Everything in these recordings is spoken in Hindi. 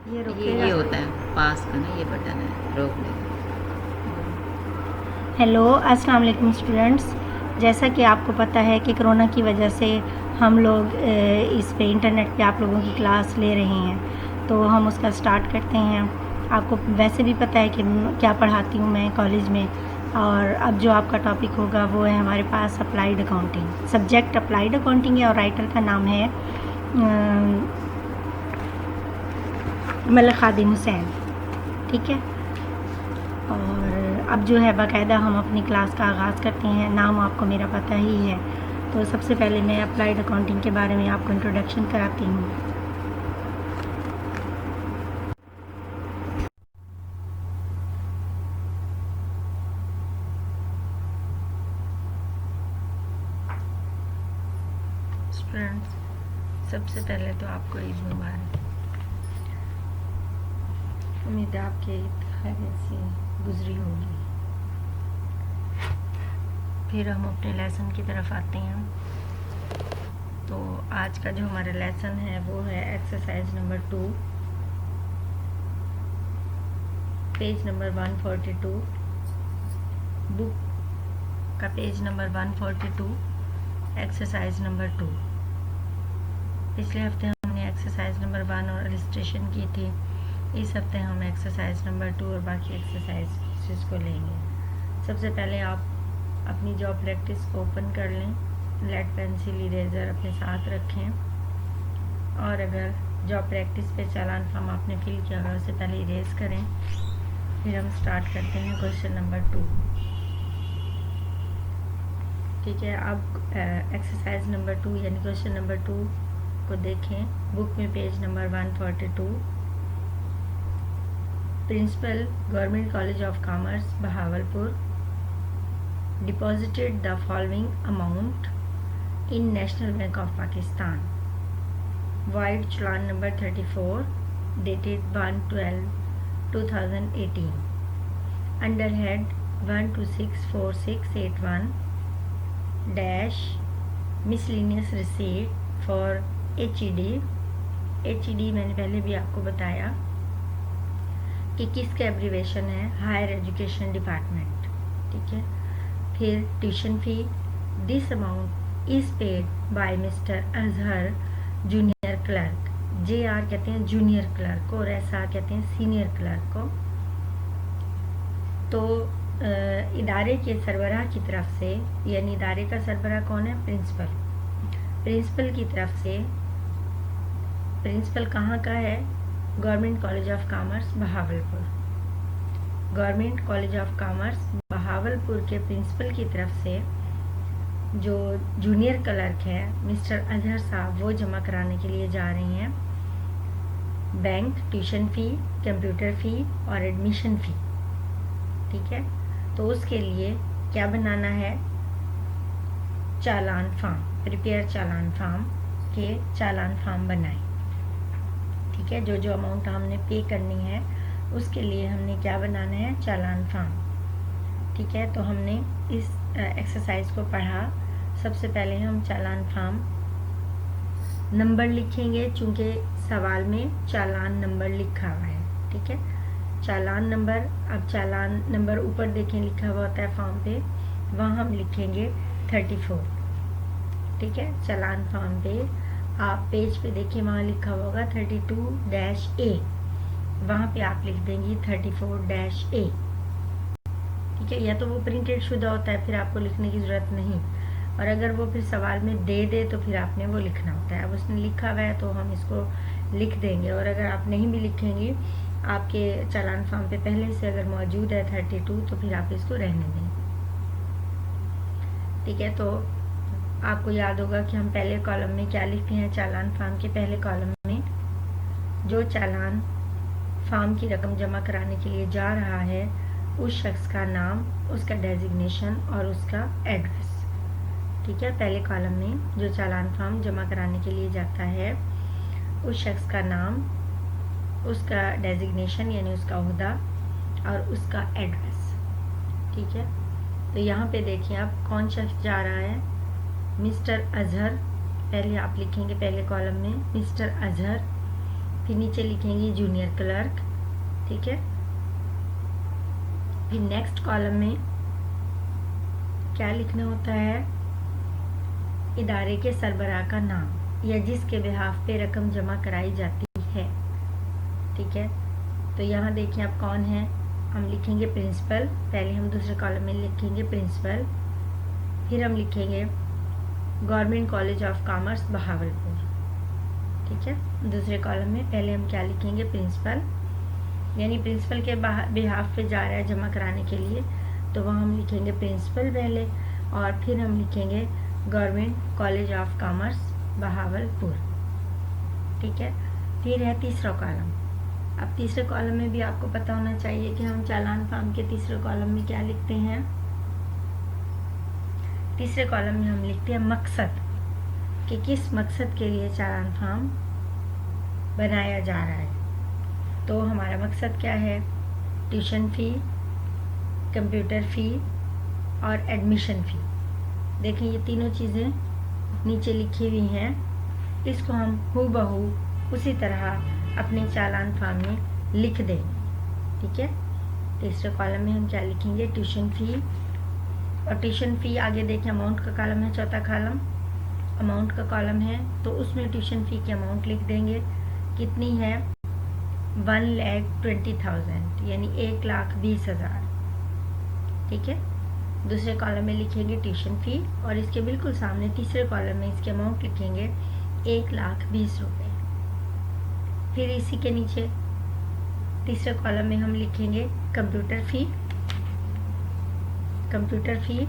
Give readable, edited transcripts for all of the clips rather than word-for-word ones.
ये होता है पास का ना, ये बटन है, रोक लेगा। हेलो, अस्सलाम वालेकुम स्टूडेंट्स। जैसा कि आपको पता है कि कोरोना की वजह से हम लोग इस पे इंटरनेट पे आप लोगों की क्लास ले रहे हैं, तो हम उसका स्टार्ट करते हैं। आपको वैसे भी पता है कि क्या पढ़ाती हूँ मैं कॉलेज में। और अब जो आपका टॉपिक होगा वो है हमारे पास applied accounting. Subject applied accounting है और राइटर का नाम है मलिक खादिम हुसैन। ठीक है, और अब जो है बाकायदा हम अपनी क्लास का आगाज़ करते हैं। नाम आपको मेरा पता ही है, तो सबसे पहले मैं अप्लाइड अकाउंटिंग के बारे में आपको इंट्रोडक्शन कराती हूँ। स्टूडेंट्स, सबसे पहले तो आपको ईद मुबारक। उम्मीद है आपकी ईद खैरियत से गुजरी होगी। फिर हम अपने लेसन की तरफ आते हैं। तो आज का जो हमारा लेसन है वो है exercise number 2, page number 142, book का पेज नंबर 142, एक्सरसाइज नंबर 2। पिछले हफ्ते हमने एक्सरसाइज नंबर 1 और इलस्ट्रेशन की थी। इस हफ्ते हम एक्सरसाइज नंबर 2 और बाकी एक्सरसाइज को लेंगे। सबसे पहले आप अपनी जॉब प्रैक्टिस को ओपन कर लें, लेड पेंसिल इरेज़र अपने साथ रखें, और अगर जॉब प्रैक्टिस पे चालान फॉर्म आपने फिल किया हुआ उससे पहले इरेज करें। फिर हम स्टार्ट करते हैं क्वेश्चन नंबर 2। ठीक है, अब एक्सरसाइज नंबर 2 यानी क्वेश्चन नंबर 2 को देखें। बुक में page number 142, principal Government College of Commerce Bahawalpur deposited the following amount in National Bank of Pakistan. Vide challan number 34 dated 1/12/2018 under head 1264681 dash miscellaneous receipt for HED। HED मैंने पहले भी आपको बताया कि किसका एब्रीवेशन है, हायर एजुकेशन डिपार्टमेंट। ठीक है, फिर tuition fee, this amount is paid by mister Azhar junior clerk. JR कहते हैं जूनियर क्लर्क को और SR कहते हैं सीनियर क्लर्क को। तो इदारे के सरबराह की तरफ से, यानी इदारे का सरबराह कौन है, प्रिंसिपल। प्रिंसिपल की तरफ से, प्रिंसिपल कहाँ का है, government College of Commerce Bahawalpur. Government College of Commerce Bahawalpur के प्रिंसिपल की तरफ से जो जूनियर क्लर्क है मिस्टर अजहर साहब, वो जमा कराने के लिए जा रही हैं बैंक, ट्यूशन फ़ी, कंप्यूटर फ़ी और एडमिशन फ़ी। ठीक है, तो उसके लिए क्या बनाना है, चालान फॉर्म, प्रिपेयर चालान फॉर्म के चालान फॉर्म बनाएं। ठीक है, जो जो अमाउंट हमने पे करनी है उसके लिए हमने क्या बनाना है, चालान फॉर्म। ठीक है, तो हमने इस एक्सरसाइज को पढ़ा। सबसे पहले हम चालान फॉर्म नंबर लिखेंगे, चूँकि सवाल में चालान नंबर लिखा हुआ है। ठीक है, चालान नंबर, अब चालान नंबर ऊपर देखें लिखा हुआ होता है फॉर्म पे, वहाँ हम लिखेंगे 34। ठीक है, चालान फॉर्म पे आप पेज पे देखिए, वहाँ लिखा होगा 32-A, वहाँ पे आप लिख देंगी 34-A। ठीक है, या तो वो प्रिंटेड शुदा होता है, फिर आपको लिखने की ज़रूरत नहीं, और अगर वो फिर सवाल में दे दे तो फिर आपने वो लिखना होता है। अब उसने लिखा हुआ है तो हम इसको लिख देंगे, और अगर आप नहीं भी लिखेंगे, आपके चालान फॉर्म पे पहले से अगर मौजूद है 32, तो फिर आप इसको रहने दें। ठीक है, तो आपको याद होगा कि हम पहले कॉलम में क्या लिखते हैं, चालान फॉर्म के पहले कॉलम में जो चालान फॉर्म की रकम जमा कराने के लिए जा रहा है उस शख्स का नाम, उसका डेजिग्नेशन और उसका एड्रेस। ठीक है, पहले कॉलम में जो चालान फॉर्म जमा कराने के लिए जाता है उस शख्स का नाम, उसका डेजिग्नेशन यानी उसका ओहदा और उसका एड्रेस। ठीक है, तो यहाँ पे देखिए आप कौन शख्स जा रहा है, मिस्टर अजहर। पहले आप लिखेंगे पहले कॉलम में मिस्टर अजहर, फिर नीचे लिखेंगे जूनियर क्लर्क, ठीक है। फिर नेक्स्ट कॉलम में क्या लिखना होता है, इदारे के सरबराह का नाम या जिसके बिहाफ पे रकम जमा कराई जाती है, ठीक है। तो यहाँ देखिए आप कौन है, हम लिखेंगे प्रिंसिपल। पहले हम दूसरे कॉलम में लिखेंगे प्रिंसिपल, फिर हम लिखेंगे government College of Commerce Bahawalpur, ठीक है। दूसरे कॉलम में पहले हम क्या लिखेंगे, प्रिंसिपल, यानी प्रिंसिपल के बिहाफ पे जा रहा है जमा कराने के लिए, तो वहाँ हम लिखेंगे प्रिंसिपल पहले, और फिर हम लिखेंगे government College of Commerce Bahawalpur, ठीक है। फिर है तीसरा कॉलम। अब तीसरे कॉलम में भी आपको पता होना चाहिए कि हम चालान फॉर्म के तीसरे कॉलम में क्या लिखते हैं। तीसरे कॉलम में हम लिखते हैं मकसद, कि किस मकसद के लिए चालान फॉर्म बनाया जा रहा है। तो हमारा मकसद क्या है, ट्यूशन फ़ी, कंप्यूटर फ़ी और एडमिशन फ़ी। देखें ये तीनों चीज़ें नीचे लिखी हुई हैं, इसको हम हूबहू उसी तरह अपने चालान फॉर्म में लिख देंगे, ठीक है। तीसरे कॉलम में हम क्या लिखेंगे, ट्यूशन फ़ी, और ट्यूशन फ़ी आगे देखें अमाउंट का कॉलम है, चौथा कॉलम अमाउंट का कॉलम है, तो उसमें ट्यूशन फ़ी की अमाउंट लिख देंगे, कितनी है 1,20,000 यानी 1,20,000, ठीक है। दूसरे कॉलम में लिखेंगे ट्यूशन फ़ी, और इसके बिल्कुल सामने तीसरे कॉलम में इसकी अमाउंट लिखेंगे 1,20,000 रुपये। फिर इसी के नीचे तीसरे कॉलम में हम लिखेंगे कंप्यूटर फ़ी,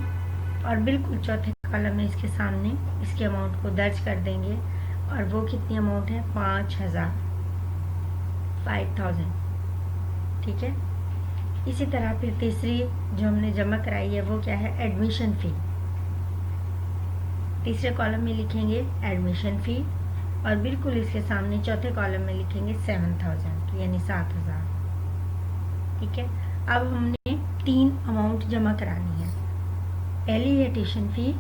और बिल्कुल चौथे कॉलम में इसके सामने इसके अमाउंट को दर्ज कर देंगे, और वो कितनी अमाउंट है 5,000, ठीक है। इसी तरह फिर तीसरी जो हमने जमा कराई है वो क्या है, एडमिशन फ़ी। तीसरे कॉलम में लिखेंगे एडमिशन फ़ी, और बिल्कुल इसके सामने चौथे कॉलम में लिखेंगे 7,000 यानी 7,000, ठीक है। अब हमने 3 अमाउंट जमा करानी है, पहली है ट्यूशन फ़ी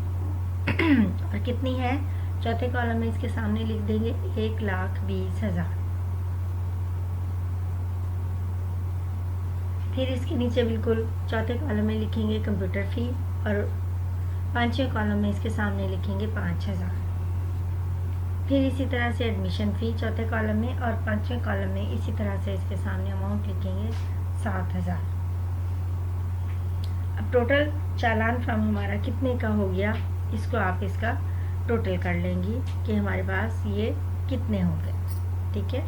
और कितनी है, चौथे कॉलम में इसके सामने लिख देंगे 1,20,000। फिर इसके नीचे बिल्कुल चौथे कॉलम में लिखेंगे कंप्यूटर फ़ी, और पांचवें कॉलम में इसके सामने लिखेंगे 5,000। फिर इसी तरह से एडमिशन फ़ी चौथे कॉलम में, और पांचवें कॉलम में इसी तरह से इसके सामने अमाउंट लिखेंगे 7,000। अब टोटल चालान फॉर्म हमारा कितने का हो गया, इसको आप इसका टोटल कर लेंगी कि हमारे पास ये कितने हो गए, ठीक है।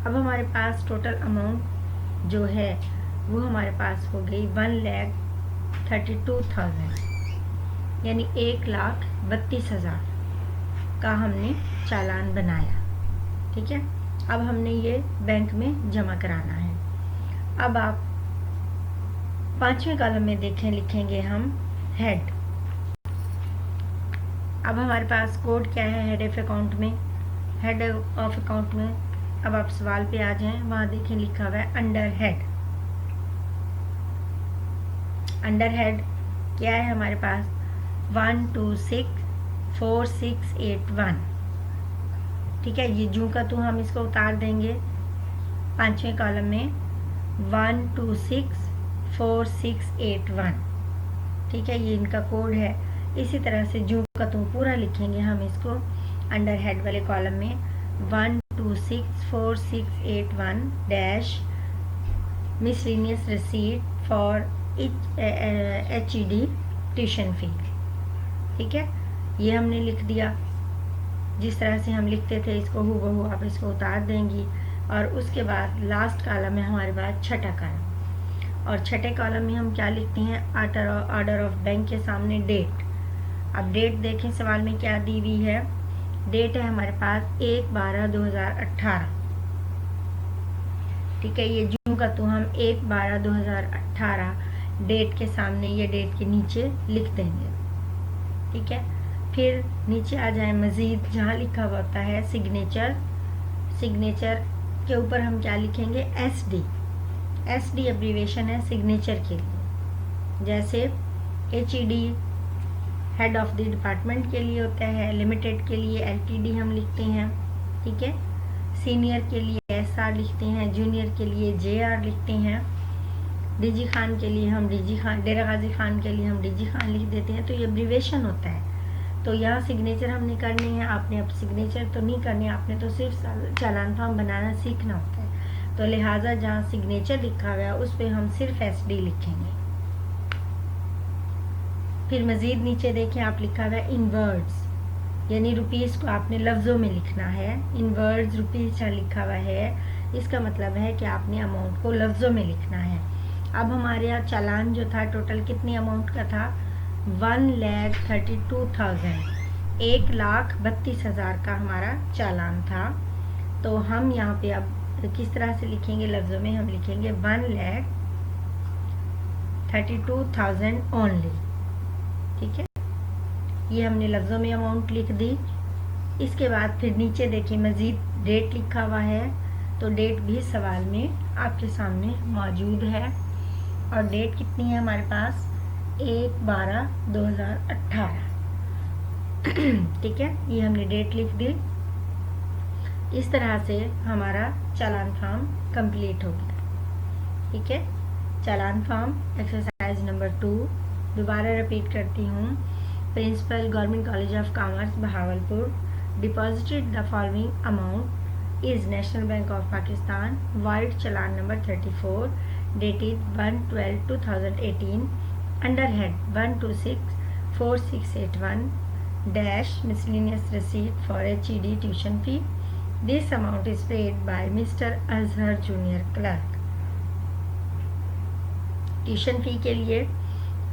अब हमारे पास टोटल अमाउंट जो है वो हमारे पास हो गई 1,32,000 यानी 1,32,000 का हमने चालान बनाया, ठीक है। अब हमने ये बैंक में जमा कराना है। अब आप पांचवें कॉलम में देखें, लिखेंगे हम हेड। अब हमारे पास कोड क्या है, हेड ऑफ अकाउंट में, हेड ऑफ अकाउंट में अब आप सवाल पे आ जाएं, वहाँ देखें लिखा हुआ है अंडर हेड। अंडर हेड क्या है हमारे पास 1264681, ठीक है। ये जू का तो हम इसको उतार देंगे पांचवें कॉलम में 1264681, ठीक है, ये इनका कोड है। इसी तरह से जू का तो पूरा लिखेंगे हम इसको अंडर हेड वाले कॉलम में 1264681 dash miscellaneous receipt for HED tuition fee, ठीक है। ये हमने लिख दिया, जिस तरह से हम लिखते थे इसको हूबहू आप इसको उतार देंगी। और उसके बाद लास्ट कॉलम है हमारे पास छठा कॉलम, और छठे कॉलम में हम क्या लिखते हैं, ऑर्डर ऑफ बैंक के सामने डेट। अब डेट देखें सवाल में क्या दी हुई है, डेट है हमारे पास 1/12/2018, ठीक है। ये जून का तो हम 1/12/2018 डेट के सामने ये डेट के नीचे लिख देंगे, ठीक है। फिर नीचे आ जाए मज़ीद, जहाँ लिखा हुआ होता है सिग्नेचर, सिग्नेचर के ऊपर हम क्या लिखेंगे SD। SD एब्रीवेशन है सिग्नेचर के लिए, जैसे HED head of the department के लिए होता है, लिमिटेड के लिए LTD हम लिखते हैं, ठीक है। सीनियर के लिए SR लिखते हैं, जूनियर के लिए JR लिखते हैं, डीजी खान के लिए हम डीजी खान, डेरा गाजी खान के लिए हम डीजी खान लिख देते हैं। तो ये एब्रीवेशन होता है। तो यहाँ सिग्नेचर हमने करनी है, आपने अब सिग्नेचर तो नहीं करनी, आपने तो सिर्फ चालान फॉर्म बनाना सीखना होता है। तो लिहाजा जहाँ सिग्नेचर लिखा हुआ है उस पर हम सिर्फ SD लिखेंगे। फिर मज़ीद नीचे देखें आप लिखा हुआ है इन वर्ड्स, यानी रुपीज़ को आपने लफ्ज़ों में लिखना है। इन वर्ड्स रुपीज़ जहाँ लिखा हुआ है इसका मतलब है कि आपने अमाउंट को लफ्ज़ों में लिखना है। अब हमारे यहाँ चालान जो था टोटल कितनी अमाउंट का था, 1,32,000, 1,32,000 का हमारा चालान था। तो हम यहाँ पे अब किस तरह से लिखेंगे, लफ्ज़ों में हम लिखेंगे 1,32,000 ओनली। ठीक है, ये हमने लफ्ज़ों में अमाउंट लिख दी। इसके बाद फिर नीचे देखिए मज़ीद डेट लिखा हुआ है, तो डेट भी सवाल में आपके सामने मौजूद है। और डेट कितनी है हमारे पास, 1/12/2018। ठीक है, ये हमने डेट लिख दी। इस तरह से हमारा चालान फॉर्म कंप्लीट हो गया। ठीक है, चालान फॉर्म एक्सरसाइज नंबर 2 दोबारा रिपीट करती हूँ। Principal Government College of Commerce Bahawalpur deposited the following amount is National Bank of Pakistan vide challan number 34 dated 1/12/2018 under head 1264681 dash miscellaneous receipt for HED tuition fee. This amount is paid by Mr. Azhar Junior Clerk. Tuition fee के लिए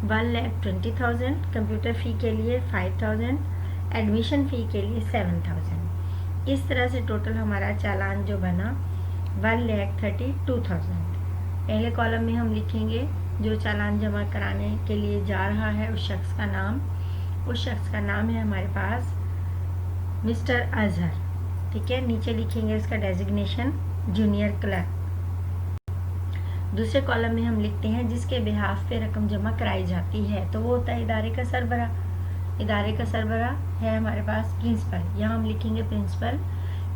1,20,000, कंप्यूटर फ़ी के लिए 5,000, एडमिशन फ़ी के लिए 7,000। इस तरह से टोटल हमारा चालान जो बना 1,32,000। पहले कॉलम में हम लिखेंगे जो चालान जमा कराने के लिए जा रहा है उस शख्स का नाम। उस शख्स का नाम है हमारे पास मिस्टर अजहर। ठीक है, नीचे लिखेंगे इसका डेजिग्नेशन जूनियर क्लर्क। दूसरे कॉलम में हम लिखते हैं जिसके बिहाफ पे रकम जमा कराई जाती है, तो वो होता है इदारे का सरबरा। इदारे का सरबरा है हमारे पास प्रिंसिपल, यहाँ हम लिखेंगे प्रिंसिपल।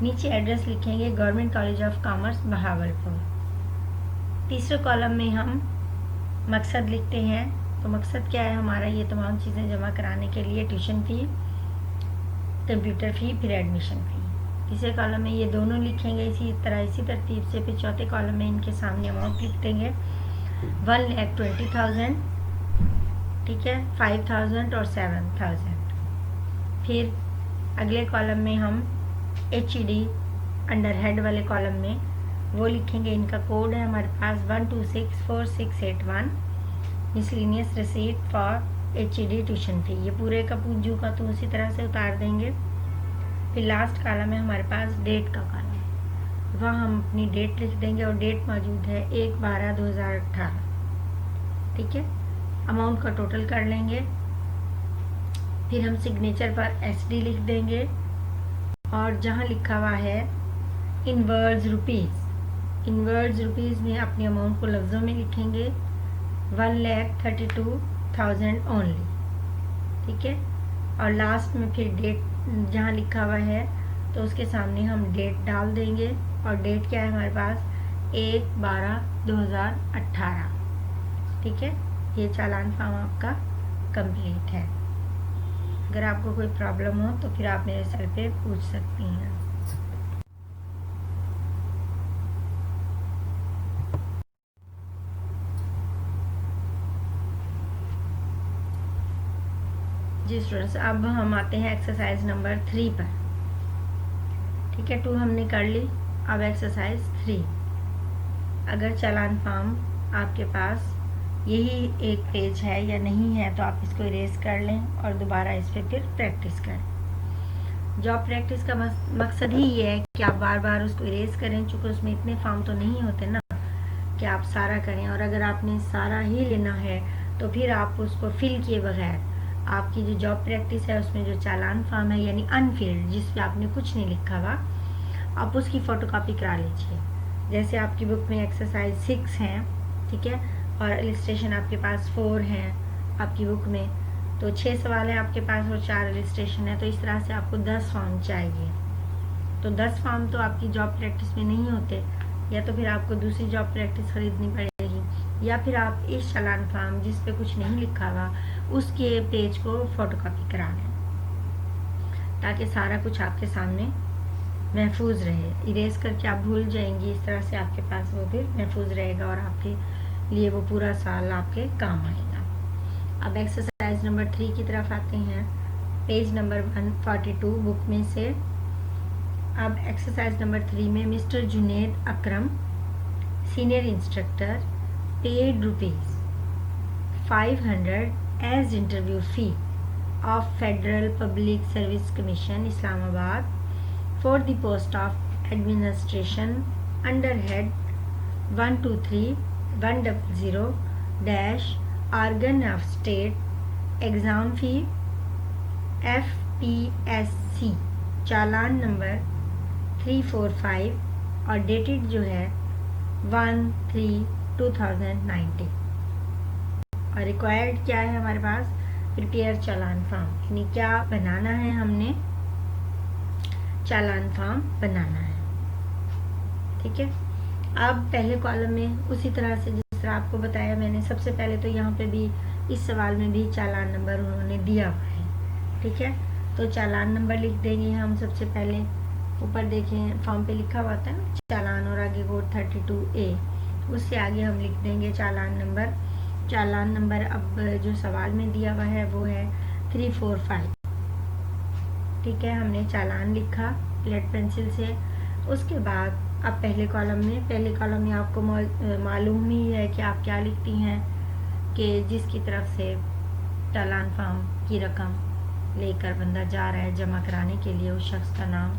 नीचे एड्रेस लिखेंगे government College of Commerce Bahawalpur. तीसरे कॉलम में हम मकसद लिखते हैं, तो मकसद क्या है हमारा, ये तमाम चीज़ें जमा कराने के लिए ट्यूशन फ़ी, कंप्यूटर फ़ी, फिर एडमिशन फ़ी। तीसरे कॉलम में ये दोनों लिखेंगे इसी तरह इसी तरतीब से। फिर चौथे कॉलम में इनके सामने अमाउंट लिख देंगे 1,20,000, ठीक है, 5,000 और 7,000। फिर अगले कॉलम में हम HED अंडर हेड वाले कॉलम में वो लिखेंगे, इनका कोड है हमारे पास 1264681 miscellaneous receipt for HED tuition fee. ये पूरे का पूंजू का तो उसी तरह से उतार देंगे। फिर लास्ट कॉलम है हमारे पास डेट का कॉलम, वहाँ हम अपनी डेट लिख देंगे और डेट मौजूद है 1/12/2018। ठीक है, अमाउंट का टोटल कर लेंगे। फिर हम सिग्नेचर पर SD लिख देंगे और जहाँ लिखा हुआ है इन वर्ड्स रुपीज़, इन वर्ड्स रुपीज़ में अपनी अमाउंट को लफ्ज़ों में लिखेंगे 1,32,000 ओनली। ठीक है, और लास्ट में फिर डेट जहाँ लिखा हुआ है तो उसके सामने हम डेट डाल देंगे और डेट क्या है हमारे पास 1/12/2018। ठीक है, ये चालान फॉर्म आपका कंप्लीट है। अगर आपको कोई प्रॉब्लम हो तो फिर आप मेरे सर पे पूछ सकती हैं। जी स्टूडेंट्स, अब हम आते हैं एक्सरसाइज नंबर 3 पर। ठीक है, 2 हमने कर ली, अब एक्सरसाइज 3। अगर चालान फॉर्म आपके पास यही एक पेज है या नहीं है तो आप इसको इरेज कर लें और दोबारा इस पर फिर प्रैक्टिस करें। जॉब प्रैक्टिस का मकसद ही ये है कि आप बार बार उसको इरेज करें, चूँकि उसमें इतने फॉर्म तो नहीं होते ना कि आप सारा करें। और अगर आपने सारा ही लेना है तो फिर आप उसको फिल किए बगैर आपकी जो जॉब प्रैक्टिस है उसमें जो चालान फॉर्म है यानी अनफिल्ड, जिस पे आपने कुछ नहीं लिखा हुआ, आप उसकी फ़ोटोकॉपी करा लीजिए। जैसे आपकी बुक में एक्सरसाइज 6 हैं, ठीक है, और इलस्ट्रेशन आपके पास 4 हैं आपकी बुक में, तो 6 सवाल हैं आपके पास और 4 इलस्ट्रेशन है। तो इस तरह से आपको 10 फॉर्म चाहिए। तो 10 फॉर्म तो आपकी जॉब प्रैक्टिस में नहीं होते, या तो फिर आपको दूसरी जॉब प्रैक्टिस खरीदनी पड़ेगी, या फिर आप इस चालान फॉर्म जिस पे कुछ नहीं लिखा हुआ उसके पेज को फोटोकॉपी करा लें, ताकि सारा कुछ आपके सामने महफूज रहे। इरेज करके आप भूल जाएंगी, इस तरह से आपके पास वो फिर महफूज रहेगा और आपके लिए वो पूरा साल आपके काम आएगा। अब एक्सरसाइज नंबर 3 की तरफ आते हैं, पेज नंबर 142 बुक में से। अब एक्सरसाइज नंबर 3 में mister Junaid Akram senior instructor paid ₹500 as interview fee of Federal Public Service Commission Islamabad for the post of administration under head 123-100 organ of state exam fee FPSC challan number 345 और डेटेड जो है 1/3/2019। और रिक्वायर्ड क्या है हमारे पास, प्रिपेयर चालान फॉर्म, यानी क्या बनाना है, हमने चालान फॉर्म बनाना है। ठीक है। अब पहले कॉलम में उसी तरह से जिस तरह आपको बताया मैंने, सबसे पहले तो यहाँ पे भी इस सवाल में भी चालान नंबर उन्होंने दिया हुआ है। ठीक है, तो चालान नंबर लिख देंगे हम सबसे पहले। ऊपर देखें फॉर्म पे लिखा हुआ था ना चालान, और आगे कोड 32A, उससे आगे हम लिख देंगे चालान नंबर। चालान नंबर अब जो सवाल में दिया हुआ है वो है 345। ठीक है, हमने चालान लिखा लेड पेंसिल से। उसके बाद अब पहले कॉलम में आपको मालूम ही है कि आप क्या लिखती हैं, कि जिसकी तरफ से चालान फॉर्म की रकम लेकर बंदा जा रहा है जमा कराने के लिए, उस शख्स का नाम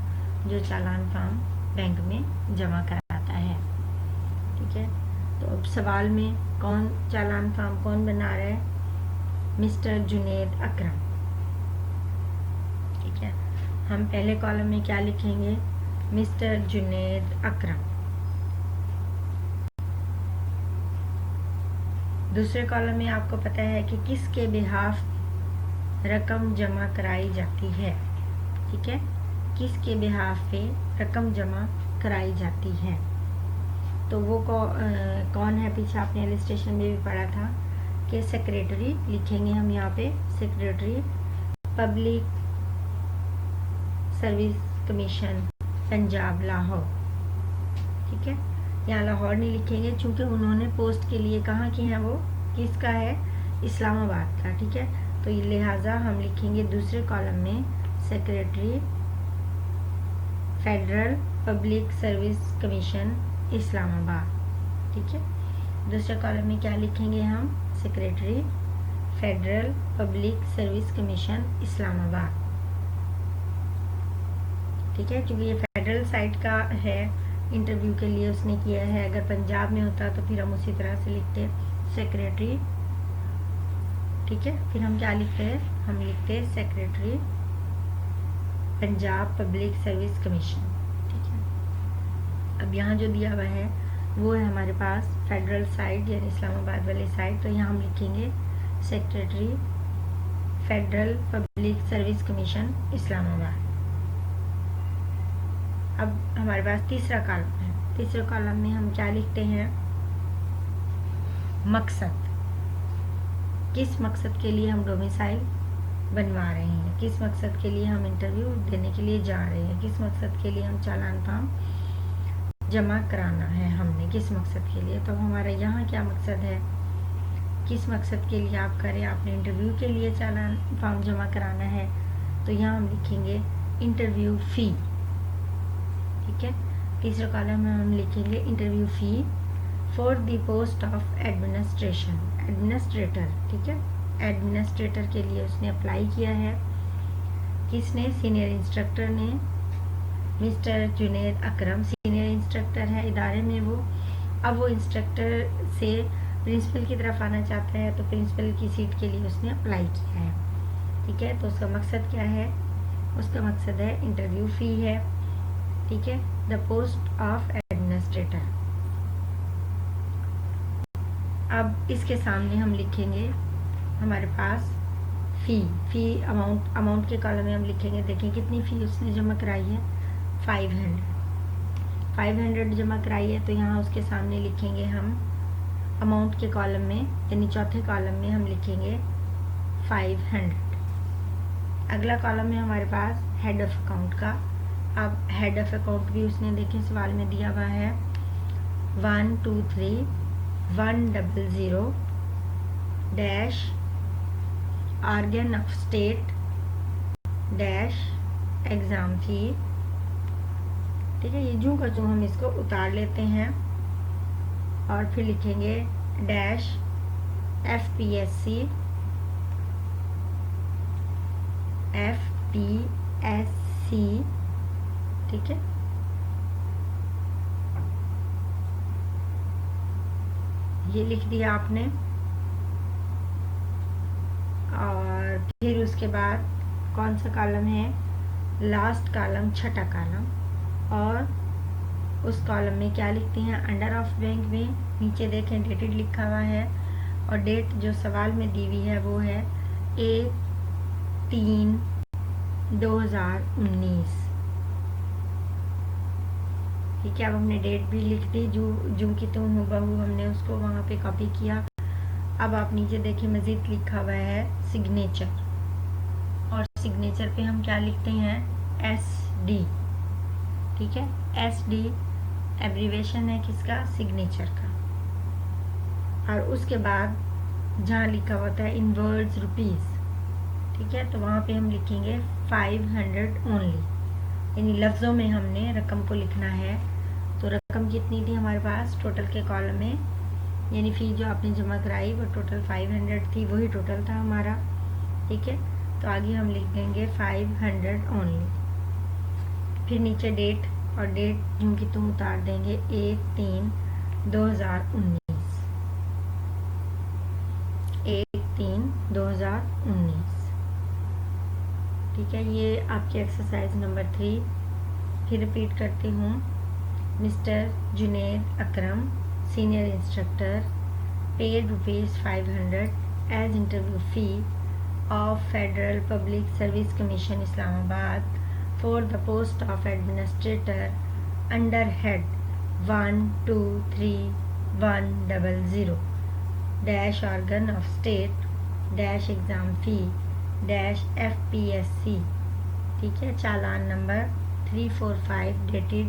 जो चालान फॉर्म बैंक में जमा कराता है। ठीक है, तो अब सवाल में कौन चालान फॉर्म कौन बना रहा है, मिस्टर जुनेद अकरम। ठीक है, हम पहले कॉलम में क्या लिखेंगे, मिस्टर जुनेद अकरम। दूसरे कॉलम में आपको पता है कि किसके बिहाफ रकम जमा कराई जाती है। ठीक है, किसके बिहाफ पे रकम जमा कराई जाती है, तो वो कौन है, पीछे आपने इलस्ट्रेशन में भी पढ़ा था कि सेक्रेटरी लिखेंगे हम यहाँ पे, secretary public Service commission Punjab Lahore. ठीक है, यहाँ लाहौर नहीं लिखेंगे क्योंकि उन्होंने पोस्ट के लिए कहाँ की है, वो किसका है, इस्लामाबाद का। ठीक है, तो लिहाजा हम लिखेंगे दूसरे कॉलम में secretary federal Public Service Commission Islamabad. ठीक है, दूसरे कॉलम में क्या लिखेंगे हम, secretary federal Public Service Commission Islamabad. ठीक है, क्योंकि ये फेडरल साइड का है, इंटरव्यू के लिए उसने किया है। अगर पंजाब में होता तो फिर हम उसी तरह से लिखते सेक्रेटरी। ठीक है, फिर हम क्या लिखते हैं, हम लिखते हैं secretary Punjab public Service commission. ठीक है, अब यहाँ जो दिया हुआ है वो है हमारे पास फेडरल साइड यानी इस्लामाबाद वाली साइड, तो यहाँ हम लिखेंगे secretary federal Public Service Commission Islamabad. अब हमारे पास तीसरा कॉलम है, तीसरे कॉलम में हम क्या लिखते हैं, मकसद, किस मकसद के लिए हम डोमिसाइल बनवा रहे हैं, किस मकसद के लिए हम इंटरव्यू देने के लिए जा रहे हैं, किस मकसद के लिए हम चालान फॉर्म जमा कराना है हमने, किस मकसद के लिए। तो हमारा यहाँ क्या मकसद है, किस मकसद के लिए आप करें, आपने इंटरव्यू के लिए चालान फॉर्म जमा कराना है, तो यहाँ हम लिखेंगे इंटरव्यू फ़ी। ठीक है, तीसरे कॉलम में हम लिखेंगे interview fee for the post of administration, administrator. ठीक है, एडमिनिस्ट्रेटर के लिए उसने अप्लाई किया है, किसने, सीनियर इंस्ट्रक्टर ने, mister Junaid Akram senior instructor है इदारे में वो। अब वो इंस्ट्रक्टर से प्रिंसिपल की तरफ आना चाहता है, तो प्रिंसिपल की सीट के लिए उसने अप्लाई किया है। ठीक है, तो उसका मकसद क्या है, उसका मकसद है इंटरव्यू फ़ी है। ठीक है, द पोस्ट ऑफ एडमिनिस्ट्रेटर। अब इसके सामने हम लिखेंगे हमारे पास फ़ी अमाउंट के कॉलम में हम लिखेंगे, देखें कितनी फ़ी उसने जमा कराई है, 500। 500 जमा कराई है, तो यहाँ उसके सामने लिखेंगे हम अमाउंट के कॉलम में, यानी चौथे कॉलम में हम लिखेंगे 500। अगला कॉलम है हमारे पास हेड ऑफ अकाउंट का। अब हेड ऑफ अकाउंट भी उसने देखें सवाल में दिया हुआ है 123,100 dash organ of state dash exam fee. ठीक है, ये जूं का जूं हम इसको उतार लेते हैं और फिर लिखेंगे डैश FPSC ठीक है। ये लिख दिया आपने, और फिर उसके बाद कौन सा कॉलम है, लास्ट कॉलम, छठा कॉलम, और उस कॉलम में क्या लिखते हैं, अंडर ऑफ बैंक में नीचे देखें डेटेड लिखा हुआ है, और डेट जो सवाल में दी हुई है वो है 1/3/2019। ठीक है, अब हमने डेट भी लिख दी, जूं की त्यों हूबहू हमने उसको वहाँ पे कॉपी किया। अब आप नीचे देखिए मज़ीद लिखा हुआ है सिग्नेचर, और सिग्नेचर पे हम क्या लिखते हैं, SD। ठीक है, SD एब्रीवेशन है किसका, सिग्नेचर का। और उसके बाद जहाँ लिखा होता है इन वर्ड्स रुपीज़, ठीक है, तो वहाँ पे हम लिखेंगे 500 ओनली, यानी लफ्ज़ों में हमने रकम को लिखना है। तो रकम कितनी थी हमारे पास टोटल के कॉलम में, यानी फ़ी जो आपने जमा कराई वो टोटल 500 थी, वही टोटल था हमारा। ठीक है, तो आगे हम लिख देंगे 500 ओनली, फिर नीचे डेट, और डेट यूँ की तुम उतार देंगे 1/3/2019, 1/3/2019। ठीक है, ये आपकी एक्सरसाइज नंबर 3। फिर रिपीट करती हूँ। Mister Junaid Akram, senior instructor, paid ₹500 as interview fee of Federal Public Service Commission Islamabad for the post of administrator under head 123,100 dash organ of state dash exam fee dash FPSC। ठीक है, चालान नंबर 345 dated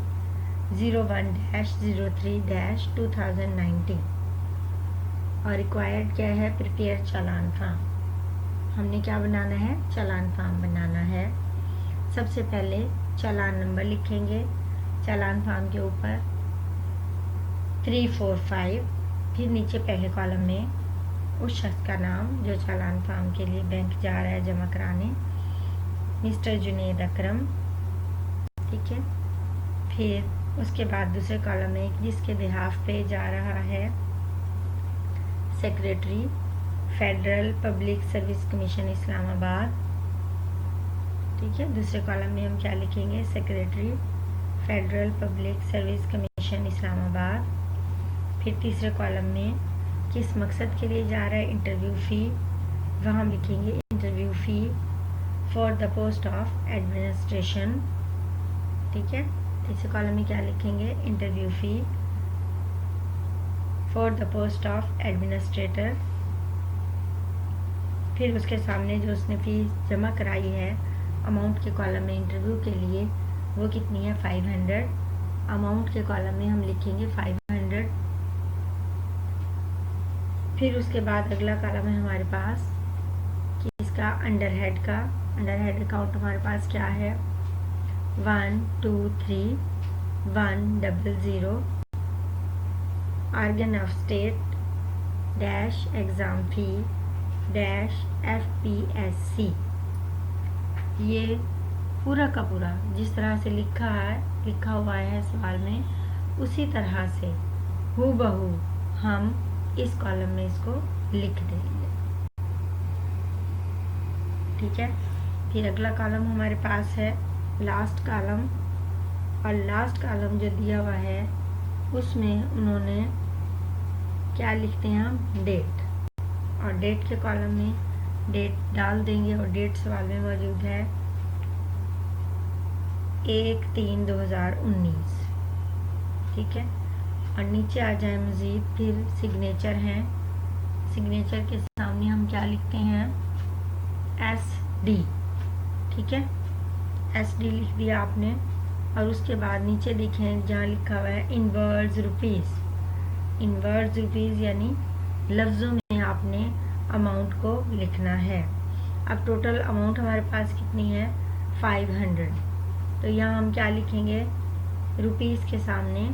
01-03-2019। और रिक्वायर्ड क्या है, प्रिपेयर चालान फॉर्म। हमने क्या बनाना है, चालान फॉर्म बनाना है। सबसे पहले चालान नंबर लिखेंगे चालान फॉर्म के ऊपर 345, फिर नीचे पहले कॉलम में उस शख्स का नाम जो चालान फॉर्म के लिए बैंक जा रहा है जमा कराने, मिस्टर जुनेद अकरम। ठीक है, फिर उसके बाद दूसरे कॉलम में जिसके बिहाफ पे जा रहा है, secretary federal Public Service Commission Islamabad. ठीक है, दूसरे कॉलम में हम क्या लिखेंगे, secretary federal Public Service Commission Islamabad. फिर तीसरे कॉलम में किस मकसद के लिए जा रहा है, इंटरव्यू फ़ी, वहाँ हम लिखेंगे interview fee for the post of administration. ठीक है, तीसरे कॉलम में क्या लिखेंगे, interview fee for the post of administrator. फिर उसके सामने जो उसने फ़ीस जमा कराई है अमाउंट के कॉलम में इंटरव्यू के लिए, वो कितनी है, 500। अमाउंट के कॉलम में हम लिखेंगे 500। फिर उसके बाद अगला कॉलम है हमारे पास कि इसका अंडर हेड का, अंडर हेड अकाउंट हमारे पास क्या है, 123,100 organ of state dash exam fee dash FPSC। ये पूरा का पूरा जिस तरह से लिखा हुआ है सवाल में, उसी तरह से हूबहू हम इस कॉलम में इसको लिख देंगे। ठीक है, फिर अगला कॉलम हमारे पास है लास्ट कॉलम, और लास्ट कॉलम जो दिया हुआ है उसमें उन्होंने क्या लिखते हैं हम, डेट, और डेट के कॉलम में डेट डाल देंगे, और डेट सवाल में मौजूद है 1/3/2019। ठीक है। और नीचे आ जाए मज़ीद, फिर सिग्नेचर हैं, सिग्नेचर के सामने हम क्या लिखते हैं, SD, ठीक है, SD लिख दिया आपने। और उसके बाद नीचे देखें जहाँ लिखा हुआ है इनवर्ड्स रुपीज़, इनवर्ड्स रुपीज़ यानी लफ्ज़ों में आपने अमाउंट को लिखना है। अब टोटल अमाउंट हमारे पास कितनी है, 500, तो यहाँ हम क्या लिखेंगे, रुपीज़ के सामने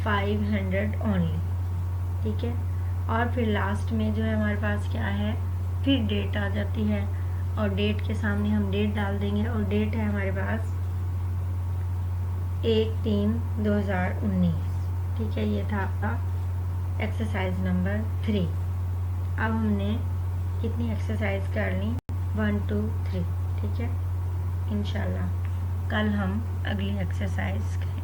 500 ओनली, ठीक है। और फिर लास्ट में जो है हमारे पास क्या है, फिर डेट आ जाती है, और डेट के सामने हम डेट डाल देंगे, और डेट है हमारे पास 1/3/2019, ठीक है। ये था आपका एक्सरसाइज नंबर 3। अब हमने कितनी एक्सरसाइज कर ली, 1 2 3, ठीक है। इंशाल्लाह कल हम अगली एक्सरसाइज करेंगे।